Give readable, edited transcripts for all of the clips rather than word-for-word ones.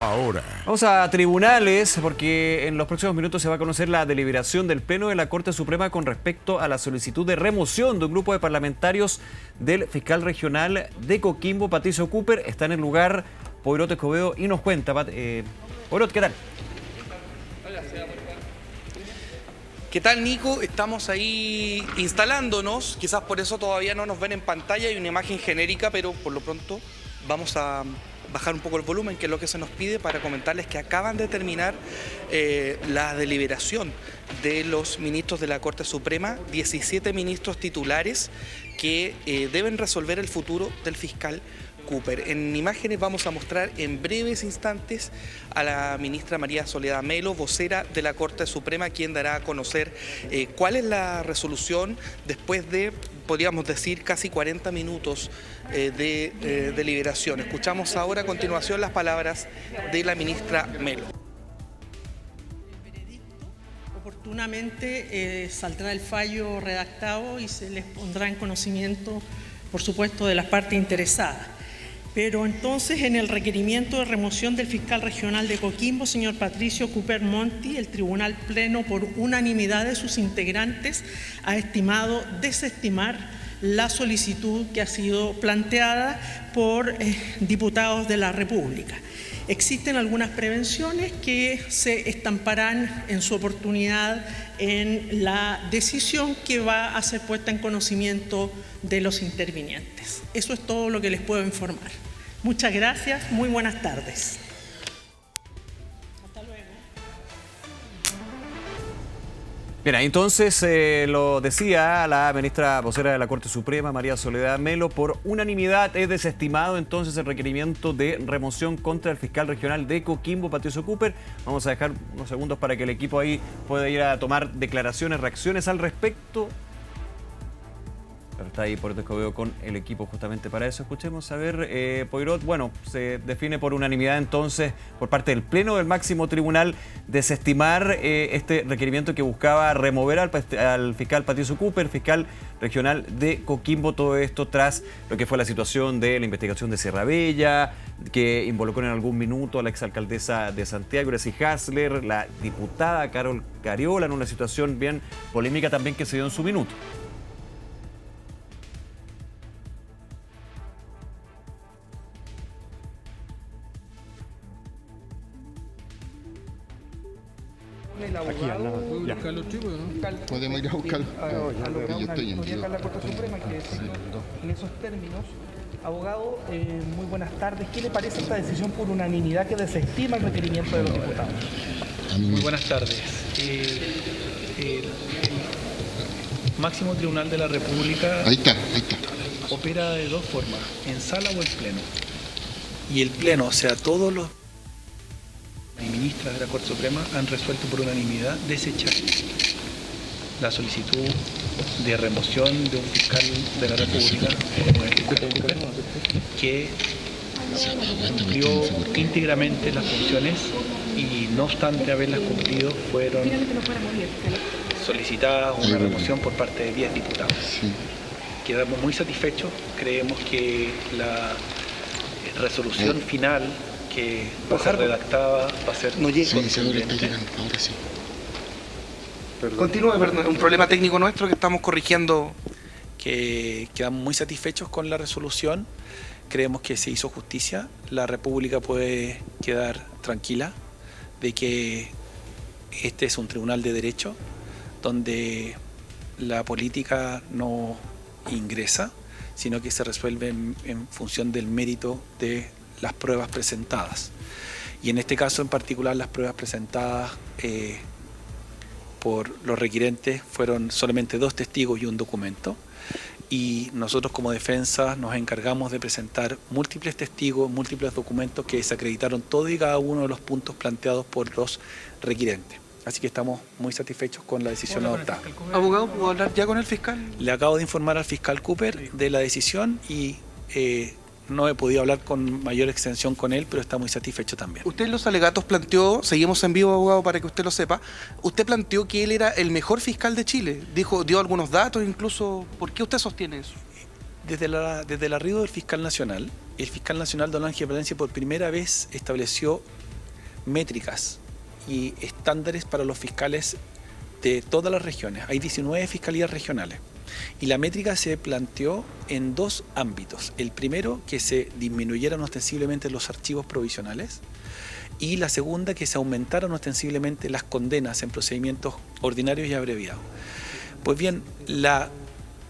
Ahora. Vamos a tribunales porque en los próximos minutos se va a conocer la deliberación del Pleno de la Corte Suprema con respecto a la solicitud de remoción de un grupo de parlamentarios del fiscal regional de Coquimbo, Patricio Cooper. Está en el lugar Poirot Escobedo y nos cuenta. Poirot, ¿qué tal? ¿Qué tal, Nico? Estamos ahí instalándonos, quizás por eso todavía no nos ven en pantalla, hay una imagen genérica, pero por lo pronto vamos a bajar un poco el volumen, que es lo que se nos pide, para comentarles que acaban de terminar la deliberación de los ministros de la Corte Suprema, 17 ministros titulares que deben resolver el futuro del fiscal Cooper. En imágenes vamos a mostrar en breves instantes a la ministra María Soledad Melo, vocera de la Corte Suprema, quien dará a conocer cuál es la resolución después de, podríamos decir, casi 40 minutos de deliberación. Escuchamos ahora a continuación las palabras de la ministra Melo. Oportunamente saldrá el fallo redactado y se les pondrá en conocimiento, por supuesto, de las partes interesadas. Pero entonces, en el requerimiento de remoción del fiscal regional de Coquimbo, señor Patricio Cooper Monti, el Tribunal Pleno, por unanimidad de sus integrantes, ha estimado desestimar la solicitud que ha sido planteada por diputados de la República. Existen algunas prevenciones que se estamparán en su oportunidad en la decisión que va a ser puesta en conocimiento de los intervinientes. Eso es todo lo que les puedo informar. Muchas gracias, muy buenas tardes. Hasta luego. Bien, entonces lo decía la ministra vocera de la Corte Suprema, María Soledad Melo, por unanimidad es desestimado entonces el requerimiento de remoción contra el fiscal regional de Coquimbo, Patricio Cooper. Vamos a dejar unos segundos para que el equipo ahí pueda ir a tomar declaraciones, reacciones al respecto. Pero está ahí Poirot Escobedo con el equipo justamente para eso. Escuchemos a ver, Poirot, bueno, se define por unanimidad entonces por parte del Pleno del Máximo Tribunal desestimar este requerimiento que buscaba remover al fiscal Patricio Cooper, fiscal regional de Coquimbo. Todo esto tras lo que fue la situación de la investigación de Sierra Bella, que involucró en algún minuto a la exalcaldesa de Santiago, Gracie Hasler, la diputada Carol Cariola, en una situación bien polémica también que se dio en su minuto. Aquí al lado. Ya. Podemos ir a buscarlo. Yo estoy en vivo. La Corte Suprema, que en esos términos, abogado, muy buenas tardes. ¿Qué le parece esta decisión por unanimidad que desestima el requerimiento de los diputados? Muy buenas tardes. El Máximo Tribunal de la República Ahí está. opera de dos formas, en sala o en pleno. Y el pleno, o sea, todos los ministras de la Corte Suprema han resuelto por unanimidad desechar la solicitud de remoción de un fiscal de la República, como el fiscal Cooper, que cumplió íntegramente las funciones y, no obstante haberlas cumplido, fueron solicitadas una remoción por parte de 10 diputados. Quedamos muy satisfechos, creemos que la resolución final que va a ser redactada va a ser contundente. Ahora sí. Continúe, perdón, un problema técnico nuestro que estamos corrigiendo. Que quedamos muy satisfechos con la resolución, creemos que se hizo justicia, la República puede quedar tranquila de que este es un tribunal de derecho donde la política no ingresa, sino que se resuelve en función del mérito de las pruebas presentadas. Y en este caso en particular las pruebas presentadas por los requirentes fueron solamente 2 testigos y un documento. Y nosotros como defensa nos encargamos de presentar múltiples testigos, múltiples documentos que desacreditaron todo y cada uno de los puntos planteados por los requirentes. Así que estamos muy satisfechos con la decisión adoptada. Abogado, ¿puedo hablar ya con el fiscal? Le acabo de informar al fiscal Cooper de la decisión y no he podido hablar con mayor extensión con él, pero está muy satisfecho también. Usted en los alegatos planteó, seguimos en vivo, abogado, para que usted lo sepa, usted planteó que él era el mejor fiscal de Chile. Dio algunos datos incluso. ¿Por qué usted sostiene eso? Desde el arribo del fiscal nacional, el fiscal nacional don Ángel Valencia por primera vez estableció métricas y estándares para los fiscales de todas las regiones. Hay 19 fiscalías regionales. Y la métrica se planteó en dos ámbitos. El primero, que se disminuyeran ostensiblemente los archivos provisionales, y la segunda, que se aumentaran ostensiblemente las condenas en procedimientos ordinarios y abreviados. Pues bien, las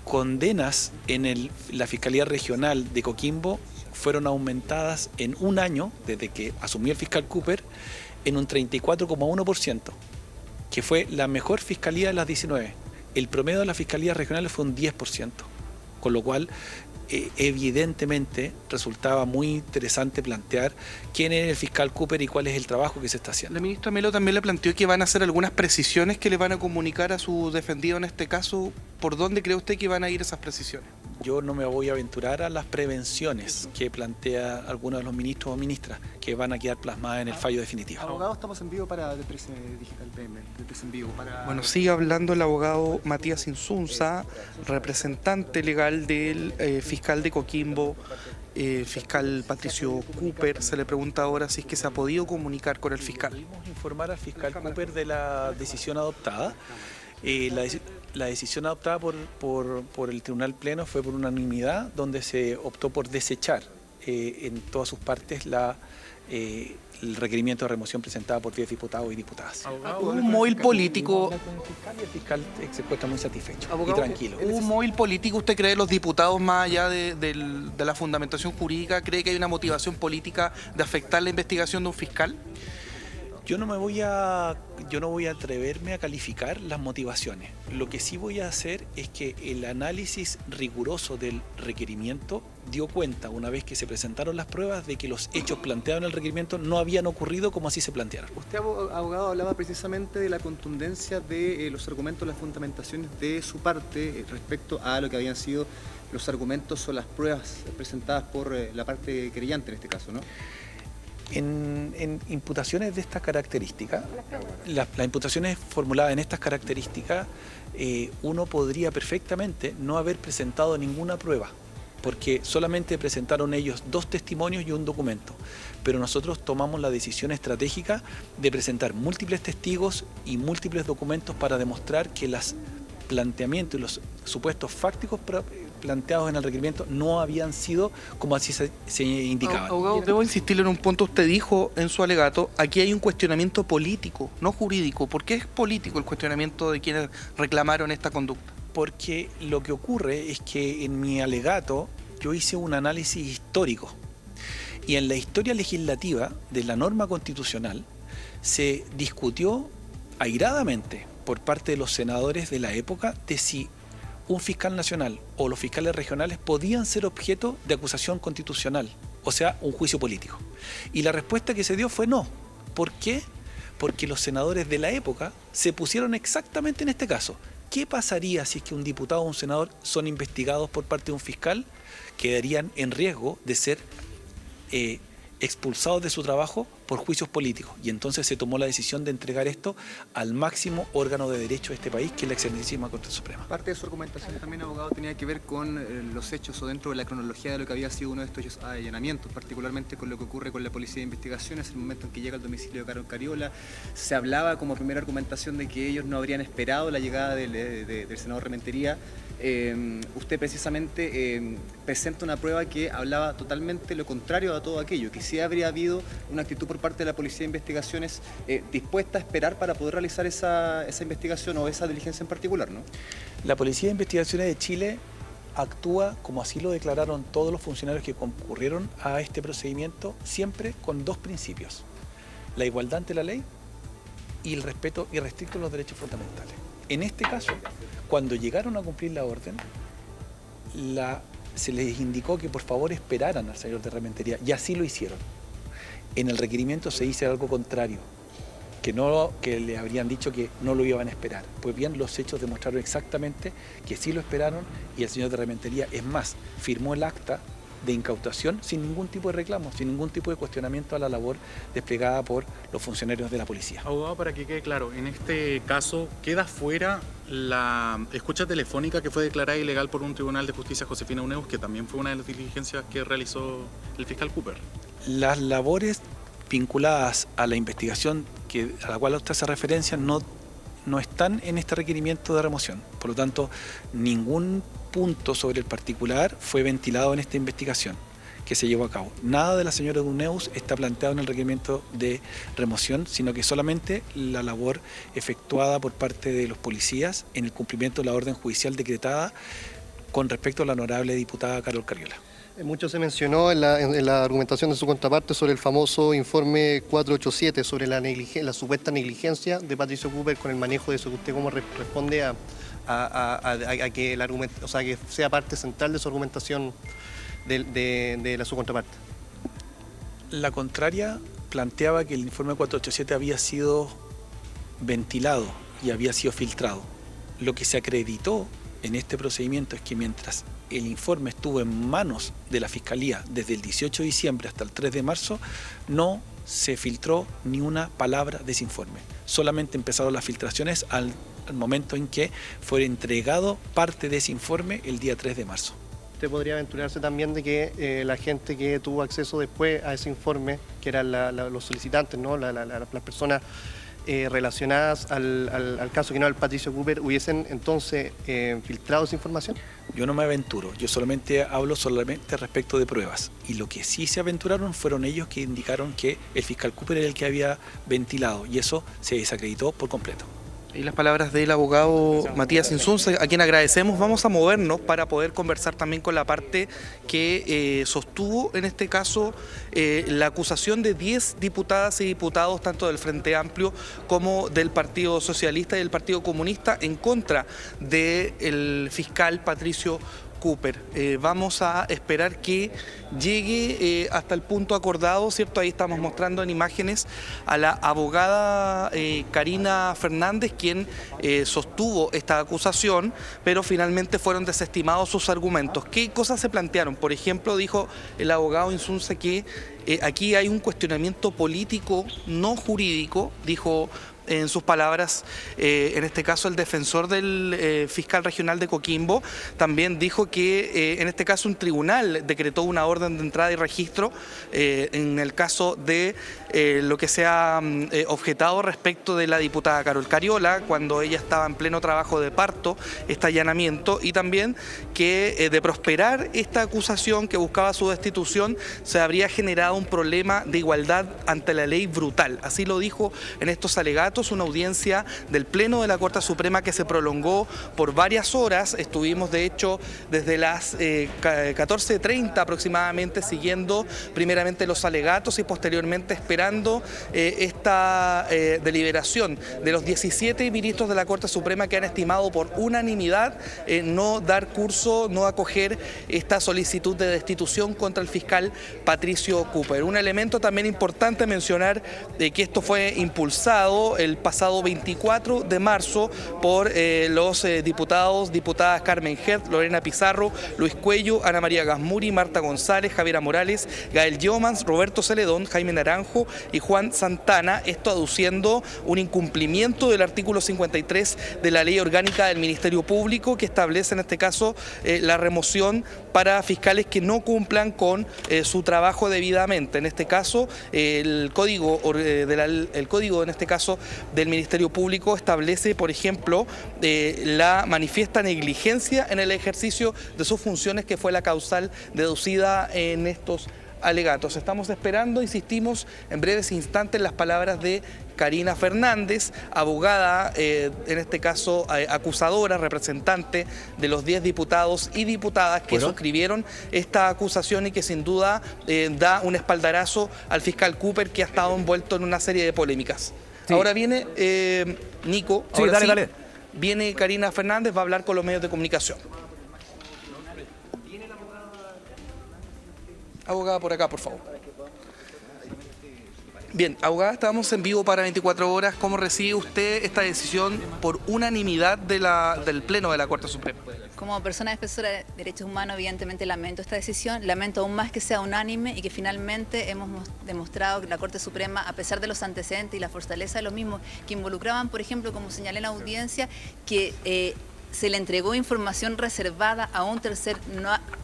condenas en la Fiscalía Regional de Coquimbo fueron aumentadas en un año, desde que asumió el fiscal Cooper, en un 34,1%, que fue la mejor fiscalía de las 19. El promedio de las fiscalías regionales fue un 10%, con lo cual evidentemente resultaba muy interesante plantear quién es el fiscal Cooper y cuál es el trabajo que se está haciendo. La ministra Melo también le planteó que van a hacer algunas precisiones que le van a comunicar a su defendido en este caso. ¿Por dónde cree usted que van a ir esas precisiones? Yo no me voy a aventurar a las prevenciones que plantea algunos de los ministros o ministras que van a quedar plasmadas en el fallo definitivo. Abogado, estamos en vivo para D3 Digital PM. D3 en vivo para... Bueno, sigue hablando el abogado Matías Insunza, representante legal del fiscal de Coquimbo, fiscal Patricio Cooper. Se le pregunta ahora si es que se ha podido comunicar con el fiscal. Pudimos informar al fiscal Cooper de la decisión adoptada. La decisión adoptada por el Tribunal Pleno fue por unanimidad, donde se optó por desechar en todas sus partes el requerimiento de remoción presentado por 10 diputados y diputadas. Un móvil político. El fiscal se encuentra muy satisfecho y Abogado, tranquilo. ¿un móvil político usted cree los diputados, más allá de la fundamentación jurídica, cree que hay una motivación política de afectar la investigación de un fiscal? Yo no voy a atreverme a calificar las motivaciones. Lo que sí voy a hacer es que el análisis riguroso del requerimiento dio cuenta, una vez que se presentaron las pruebas, de que los hechos planteados en el requerimiento no habían ocurrido como así se plantearon. Usted, abogado, hablaba precisamente de la contundencia de los argumentos, las fundamentaciones de su parte respecto a lo que habían sido los argumentos o las pruebas presentadas por la parte querellante en este caso, ¿no? En imputaciones de estas características, las imputaciones formuladas en estas características, uno podría perfectamente no haber presentado ninguna prueba, porque solamente presentaron ellos 2 testimonios y un documento. Pero nosotros tomamos la decisión estratégica de presentar múltiples testigos y múltiples documentos para demostrar que los planteamientos y los supuestos fácticos planteados en el requerimiento no habían sido como así se indicaban. Abogado, debo insistirle en un punto. Usted dijo en su alegato, aquí hay un cuestionamiento político, no jurídico. ¿Por qué es político el cuestionamiento de quienes reclamaron esta conducta? Porque lo que ocurre es que en mi alegato yo hice un análisis histórico, y en la historia legislativa de la norma constitucional se discutió airadamente por parte de los senadores de la época de si un fiscal nacional o los fiscales regionales podían ser objeto de acusación constitucional, o sea, un juicio político. Y la respuesta que se dio fue no. ¿Por qué? Porque los senadores de la época se pusieron exactamente en este caso. ¿Qué pasaría si es que un diputado o un senador son investigados por parte de un fiscal? Quedarían en riesgo de ser expulsados de su trabajo por juicios políticos, y entonces se tomó la decisión de entregar esto al máximo órgano de derecho de este país, que es la excelentísima Corte Suprema. Parte de su argumentación también, abogado, tenía que ver con los hechos o dentro de la cronología de lo que había sido uno de estos allanamientos, particularmente con lo que ocurre con la Policía de Investigaciones, en el momento en que llega al domicilio de Carol Cariola. Se hablaba como primera argumentación de que ellos no habrían esperado la llegada del senador Rementería. Usted precisamente presenta una prueba que hablaba totalmente lo contrario a todo aquello, que sí habría habido una actitud por parte de la Policía de Investigaciones dispuesta a esperar para poder realizar esa investigación o esa diligencia en particular, ¿no? La Policía de Investigaciones de Chile actúa, como así lo declararon todos los funcionarios que concurrieron a este procedimiento, siempre con 2 principios: la igualdad ante la ley y el respeto irrestricto a los derechos fundamentales. En este caso, cuando llegaron a cumplir la orden, se les indicó que por favor esperaran al señor de Rementería, y así lo hicieron. En el requerimiento se dice algo contrario, que le habrían dicho que no lo iban a esperar. Pues bien, los hechos demostraron exactamente que sí lo esperaron, y el señor de Rementería, es más, firmó el acta de incautación sin ningún tipo de reclamo, sin ningún tipo de cuestionamiento a la labor desplegada por los funcionarios de la policía. Abogado, para que quede claro, en este caso queda fuera la escucha telefónica que fue declarada ilegal por un tribunal de justicia, Josefina Uneus, que también fue una de las diligencias que realizó el fiscal Cooper. Las labores vinculadas a la investigación a la cual usted hace referencia no están en este requerimiento de remoción. Por lo tanto, ningún punto sobre el particular fue ventilado en esta investigación que se llevó a cabo. Nada de la señora Duneus está planteado en el requerimiento de remoción, sino que solamente la labor efectuada por parte de los policías en el cumplimiento de la orden judicial decretada con respecto a la honorable diputada Carol Cariola. Mucho se mencionó en la argumentación de su contraparte sobre el famoso informe 487 sobre la supuesta negligencia de Patricio Cooper con el manejo de eso. ¿Usted cómo responde a que el argumento, o sea, que sea parte central de su argumentación de su contraparte? La contraria planteaba que el informe 487 había sido ventilado y había sido filtrado. Lo que se acreditó en este procedimiento es que mientras el informe estuvo en manos de la Fiscalía desde el 18 de diciembre hasta el 3 de marzo, no se filtró ni una palabra de ese informe. Solamente empezaron las filtraciones al momento en que fue entregado parte de ese informe el día 3 de marzo. ¿Usted podría aventurarse también de que la gente que tuvo acceso después a ese informe, que eran los solicitantes, ¿no? las personas relacionadas al caso que no al Patricio Cooper, hubiesen entonces filtrado esa información? Yo no me aventuro, yo solamente hablo respecto de pruebas. Y lo que sí se aventuraron fueron ellos que indicaron que el fiscal Cooper era el que había ventilado, y eso se desacreditó por completo. Y las palabras del abogado Matías Insunza, a quien agradecemos. Vamos a movernos para poder conversar también con la parte que sostuvo en este caso la acusación de 10 diputadas y diputados, tanto del Frente Amplio como del Partido Socialista y del Partido Comunista, en contra del fiscal Patricio Cooper. Vamos a esperar que llegue hasta el punto acordado, ¿cierto? Ahí estamos mostrando en imágenes a la abogada Karina Fernández, quien sostuvo esta acusación, pero finalmente fueron desestimados sus argumentos. ¿Qué cosas se plantearon? Por ejemplo, dijo el abogado Insunza que aquí hay un cuestionamiento político, no jurídico, dijo en sus palabras, en este caso el defensor del fiscal regional de Coquimbo, también dijo que en este caso un tribunal decretó una orden de entrada y registro en el caso de lo que se ha objetado respecto de la diputada Carol Cariola, cuando ella estaba en pleno trabajo de parto, este allanamiento, y también que de prosperar esta acusación que buscaba su destitución, se habría generado un problema de igualdad ante la ley brutal. Así lo dijo en estos alegatos. Una audiencia del Pleno de la Corte Suprema que se prolongó por varias horas. Estuvimos de hecho desde las 14:30 aproximadamente siguiendo primeramente los alegatos y posteriormente esperando esta deliberación de los 17 ministros de la Corte Suprema que han estimado por unanimidad no dar curso, no acoger esta solicitud de destitución contra el fiscal Patricio Cooper. Un elemento también importante mencionar que esto fue impulsado el pasado 24 de marzo por los diputadas Carmen Hert, Lorena Pizarro, Luis Cuello, Ana María Gasmuri, Marta González, Javiera Morales, Gael Yeomans, Roberto Celedón, Jaime Naranjo y Juan Santana, esto aduciendo un incumplimiento del artículo 53 de la Ley Orgánica del Ministerio Público, que establece en este caso la remoción para fiscales que no cumplan con su trabajo debidamente. En este caso, el código en este caso del Ministerio Público establece, por ejemplo, la manifiesta negligencia en el ejercicio de sus funciones, que fue la causal deducida en estos alegatos. Estamos esperando, insistimos, en breves instantes las palabras de Karina Fernández, abogada, en este caso acusadora, representante de los 10 diputados y diputadas que suscribieron esta acusación y que sin duda da un espaldarazo al fiscal Cooper, que ha estado envuelto en una serie de polémicas. Sí. Ahora viene Nico, sí, dale. Viene Karina Fernández, va a hablar con los medios de comunicación. Abogada, por acá, por favor. Bien, abogada, estamos en vivo para 24 horas. ¿Cómo recibe usted esta decisión por unanimidad del Pleno de la Corte Suprema? Como persona defensora de derechos humanos, evidentemente lamento esta decisión, lamento aún más que sea unánime y que finalmente hemos demostrado que la Corte Suprema, a pesar de los antecedentes y la fortaleza de los mismos, que involucraban, por ejemplo, como señalé en la audiencia, que se le entregó información reservada a un tercer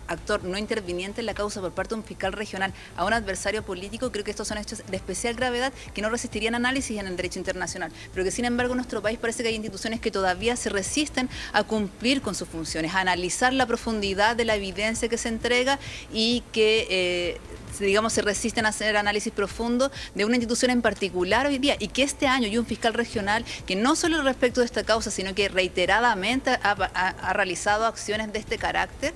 actor no interviniente en la causa por parte de un fiscal regional a un adversario político, creo que estos son hechos de especial gravedad que no resistirían análisis en el derecho internacional, pero que sin embargo en nuestro país parece que hay instituciones que todavía se resisten a cumplir con sus funciones, a analizar la profundidad de la evidencia que se entrega y que digamos, se resisten a hacer análisis profundo de una institución en particular hoy día, y que este año hay un fiscal regional que no solo respecto de esta causa, sino que reiteradamente ha realizado acciones de este carácter.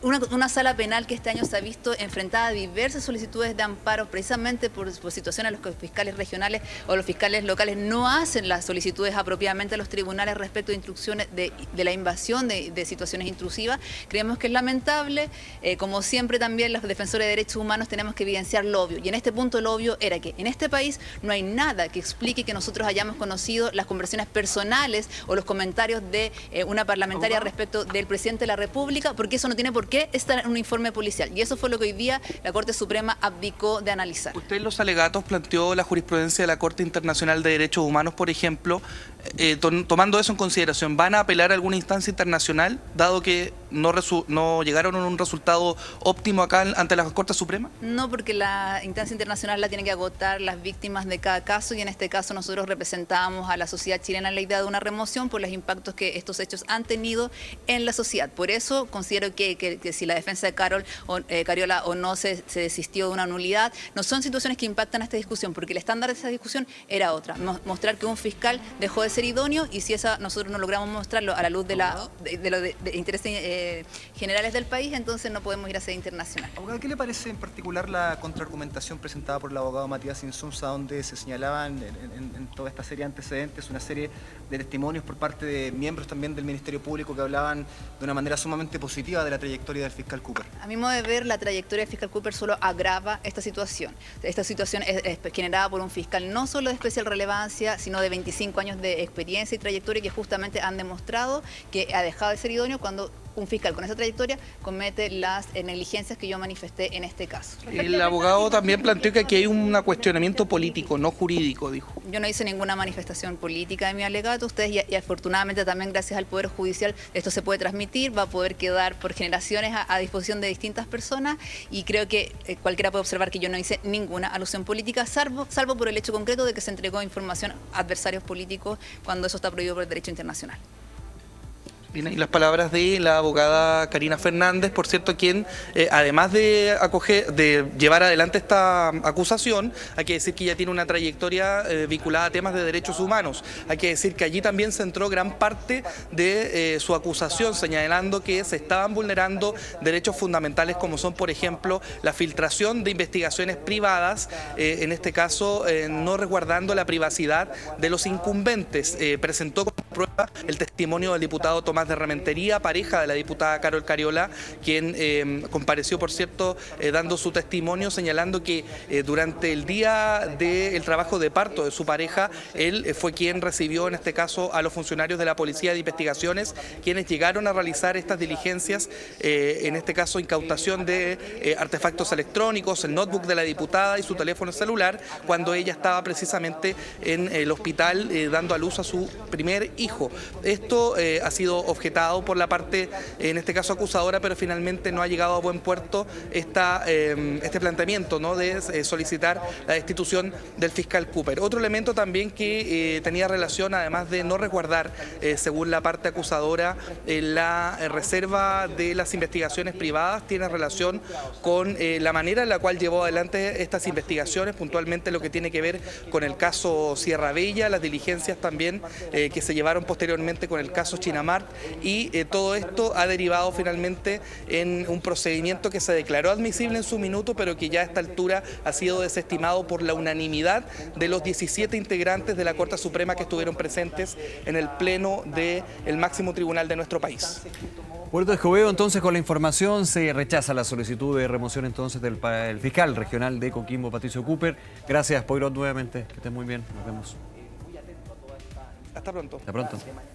Una sala penal que este año se ha visto enfrentada a diversas solicitudes de amparo precisamente por situaciones en las que los fiscales regionales o los fiscales locales no hacen las solicitudes apropiadamente a los tribunales respecto de instrucciones de la invasión de situaciones intrusivas. Creemos que es lamentable. Como siempre también los defensores de derechos humanos tenemos que evidenciar lo obvio, y en este punto lo obvio era que en este país no hay nada que explique que nosotros hayamos conocido las conversaciones personales o los comentarios de una parlamentaria respecto del presidente de la República, porque eso no tiene por qué está en un informe policial, y eso fue lo que hoy día la Corte Suprema abdicó de analizar. Usted en los alegatos planteó la jurisprudencia de la Corte Internacional de Derechos Humanos, por ejemplo. Tomando eso en consideración, ¿van a apelar a alguna instancia internacional, dado que no llegaron a un resultado óptimo acá ante la Corte Suprema? No, porque la instancia internacional la tiene que agotar las víctimas de cada caso, y en este caso nosotros representábamos a la sociedad chilena en la idea de una remoción por los impactos que estos hechos han tenido en la sociedad. Por eso considero que si la defensa de Cariola o no se desistió de una nulidad, no son situaciones que impactan a esta discusión, porque el estándar de esa discusión era otra, mostrar que un fiscal dejó de ser idóneo, y si esa nosotros no logramos mostrarlo a la luz de los intereses generales del país, entonces no podemos ir a sede internacional. Abogado, ¿qué le parece en particular la contraargumentación presentada por el abogado Matías Insunza, donde se señalaban en toda esta serie de antecedentes una serie de testimonios por parte de miembros también del Ministerio Público que hablaban de una manera sumamente positiva de la trayectoria del fiscal Cooper? A mi modo de ver, la trayectoria del fiscal Cooper solo agrava esta situación. Esta situación es generada por un fiscal no solo de especial relevancia, sino de 25 años de experiencia y trayectoria, que justamente han demostrado que ha dejado de ser idóneo cuando un fiscal con esa trayectoria comete las negligencias que yo manifesté en este caso. El abogado también planteó que aquí hay un cuestionamiento político, no jurídico, dijo. Yo no hice ninguna manifestación política en mi alegato. Ustedes, y afortunadamente también gracias al Poder Judicial, esto se puede transmitir, va a poder quedar por generaciones a disposición de distintas personas, y creo que cualquiera puede observar que yo no hice ninguna alusión política, salvo por el hecho concreto de que se entregó información a adversarios políticos cuando eso está prohibido por el derecho internacional. Y las palabras de la abogada Karina Fernández, por cierto, quien además de llevar adelante esta acusación, hay que decir que ya tiene una trayectoria vinculada a temas de derechos humanos. Hay que decir que allí también centró gran parte de su acusación, señalando que se estaban vulnerando derechos fundamentales, como son, por ejemplo, la filtración de investigaciones privadas, en este caso no resguardando la privacidad de los incumbentes. Presentó como prueba el testimonio del diputado Tomás de Rementería, pareja de la diputada Carol Cariola, quien compareció, por cierto, dando su testimonio, señalando que durante el día del trabajo de parto de su pareja, él fue quien recibió en este caso a los funcionarios de la Policía de Investigaciones, quienes llegaron a realizar estas diligencias, en este caso incautación de artefactos electrónicos, el notebook de la diputada y su teléfono celular, cuando ella estaba precisamente en el hospital dando a luz a su primer hijo. Esto ha sido objetado por la parte, en este caso acusadora, pero finalmente no ha llegado a buen puerto este planteamiento, ¿no?, de solicitar la destitución del fiscal Cooper. Otro elemento también que tenía relación, además de no resguardar, según la parte acusadora, la reserva de las investigaciones privadas, tiene relación con la manera en la cual llevó adelante estas investigaciones, puntualmente lo que tiene que ver con el caso Sierra Bella, las diligencias también que se llevaron posteriormente con el caso Chinamart, y todo esto ha derivado finalmente en un procedimiento que se declaró admisible en su minuto, pero que ya a esta altura ha sido desestimado por la unanimidad de los 17 integrantes de la Corte Suprema que estuvieron presentes en el pleno del máximo tribunal de nuestro país. Puerto Escobedo, entonces, con la información, se rechaza la solicitud de remoción entonces del fiscal regional de Coquimbo, Patricio Cooper. Gracias, Poirot, nuevamente. Que estén muy bien. Nos vemos. Hasta pronto. Hasta pronto.